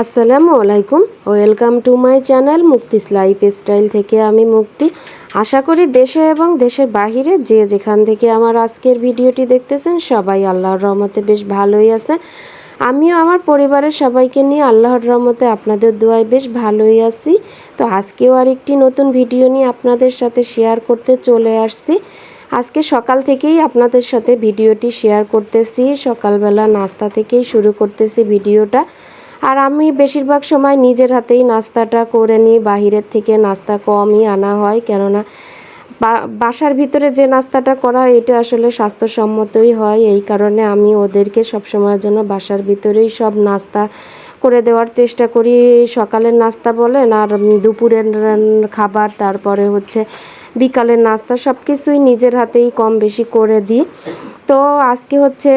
আসসালামু আলাইকুম, welcome to my channel মুক্তিস লাইফস্টাইল থেকে আমি মুক্তি। আশা করি দেশে এবং দেশের বাহিরে যে যেখান থেকে আমার আজকের ভিডিওটি দেখতেছেন সবাই আল্লাহর রহমতে বেশ ভালোই আছে। আমিও আমার পরিবারের সবাইকে নিয়ে আল্লাহর রহমতে আপনাদের দোয়ায় বেশ ভালোই আছি। তো আজকেও আরেকটি নতুন ভিডিও নিয়ে আপনাদের সাথে শেয়ার করতে চলে আসছি। আজকে সকাল থেকেই আপনাদের সাথে ভিডিওটি শেয়ার করতেছি, সকালবেলা নাস্তা থেকেই শুরু করতেছি ভিডিওটা। আর আমি বেশিরভাগ সময় নিজের হাতেই নাস্তাটা করে নিই, বাহিরের থেকে নাস্তা কমই আনা হয়, কেননা বাসার ভিতরে যে নাস্তাটা করা হয় এটা আসলে স্বাস্থ্যসম্মতই হয়। এই কারণে আমি ওদেরকে সবসময়ের জন্য বাসার ভিতরেই সব নাস্তা করে দেওয়ার চেষ্টা করি। সকালের নাস্তা বলেন আর দুপুরের খাবার, তারপরে হচ্ছে বিকালের নাস্তা, সব কিছুই নিজের হাতেই কম বেশি করে দিই। তো আজকে হচ্ছে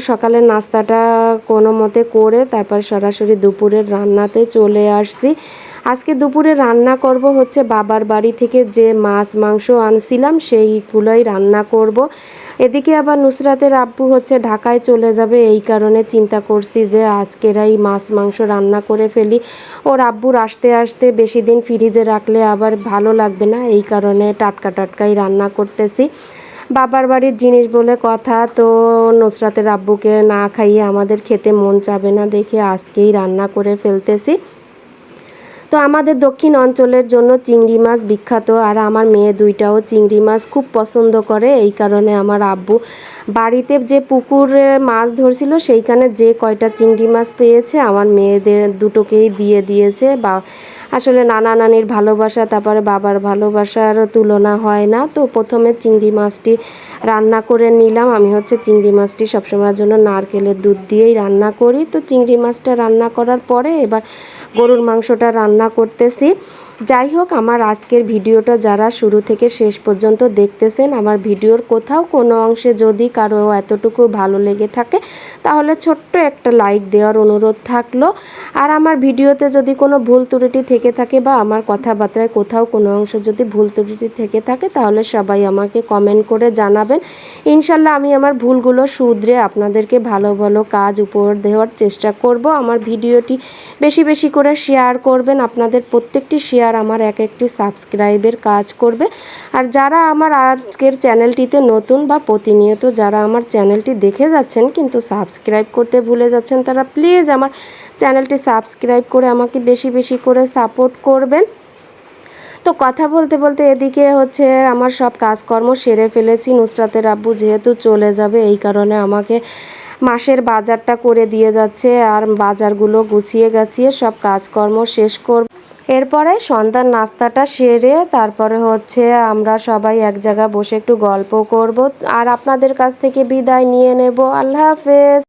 সকালের নাস্তাটা কোনো মতে করে তারপর সরাসরি দুপুরের রান্নাতে চলে আসছি। আজকে দুপুরে রান্না করব হচ্ছে বাবার বাড়ি থেকে যে মাছ মাংস আনছিলাম সেইগুলোই রান্না করব। এদিকে আবার নুসরাতের আব্বু হচ্ছে ঢাকায় চলে যাবে, এই কারণে চিন্তা করছি যে আজকেরাই মাছ মাংস রান্না করে ফেলি। ওর আব্বুর আসতে আসতে বেশি দিন ফ্রিজে রাখলে আবার ভালো লাগবে না, এই কারণে টাটকা টাটকাই রান্না করতেছি। বাবার বাড়ির জিনিস বলে কথা, তো নুসরাতের আব্বুকে না খাইয়ে আমাদের খেতে মন চাবে না দেখে আজকেই রান্না করে ফেলতেছি। তো আমাদের দক্ষিণ অঞ্চলের জন্য চিংড়ি মাছ বিখ্যাত, আর আমার মেয়ে দুইটাও চিংড়ি মাছ খুব পছন্দ করে। এই কারণে আমার আব্বু বাড়িতে যে পুকুরে মাছ ধরছিল সেইখানে যে কয়টা চিংড়ি মাছ পেয়েছে আমার মেয়েদের দুটোকেই দিয়ে দিয়েছে। বা আসলে নানা নানির ভালোবাসা তারপরে বাবার ভালোবাসার তুলনা হয় না। তো প্রথমে চিংড়ি মাছটি রান্না করে নিলাম। আমি হচ্ছে চিংড়ি মাছটি সবসময়ের জন্য নারকেলের দুধ দিয়েই রান্না করি। তো চিংড়ি মাছটা রান্না করার পরে এবার গরুর মাংসটা রান্না করতেছি। যাই হোক, আমার আজকের ভিডিওটা যারা শুরু থেকে শেষ পর্যন্ত দেখতেছেন, আমার ভিডিওর কোথাও কোনো অংশে যদি কারো এতটুকু ভালো লেগে থাকে তাহলে ছোট্ট একটা লাইক দেওয়ার অনুরোধ থাকলো। আর আমার ভিডিওতে যদি কোনো ভুল ত্রুটি থেকে থাকে বা আমার কথাবার্তায় কোথাও কোনো অংশ যদি ভুল ত্রুটি থেকে থাকে তাহলে সবাই আমাকে কমেন্ট করে জানাবেন। ইনশাল্লাহ আমি আমার ভুলগুলো শুধরে আপনাদেরকে ভালো ভালো কাজ উপহার দেওয়ার চেষ্টা করব। আমার ভিডিওটি বেশি বেশি করে শেয়ার করবেন, আপনাদের প্রত্যেকটি শেয়ার আমার এক একটি সাবস্ক্রাইবের কাজ করবে। আর যারা আমার আজকের চ্যানেলটিতে নতুন বা প্রতিনিয়ত যারা আমার চ্যানেলটি দেখে যাচ্ছেন কিন্তু সাবস্ক্রাইব করতে ভুলে যাচ্ছেন, তারা প্লিজ আমার চ্যানেলটি সাবস্ক্রাইব করে আমাকে বেশি বেশি করে সাপোর্ট করবেন। তো কথা বলতে বলতে এদিকে হচ্ছে আমার সব কাজকর্ম সেরে ফেলেছি। নুসরাতের আব্বু যেহেতু চলে যাবে এই কারণে আমাকে মাসের বাজারটা করে দিয়ে যাচ্ছে, আর বাজারগুলো গুছিয়ে গাছিয়ে সব কাজকর্ম শেষ করব। এরপরে সন্ধ্যার নাস্তাটা সেরে তারপরে হচ্ছে আমরা সবাই এক জায়গায় বসে একটু গল্প করব আর আপনাদের কাছ থেকে বিদায় নিয়ে নেব। আল্লাহ হাফেজ।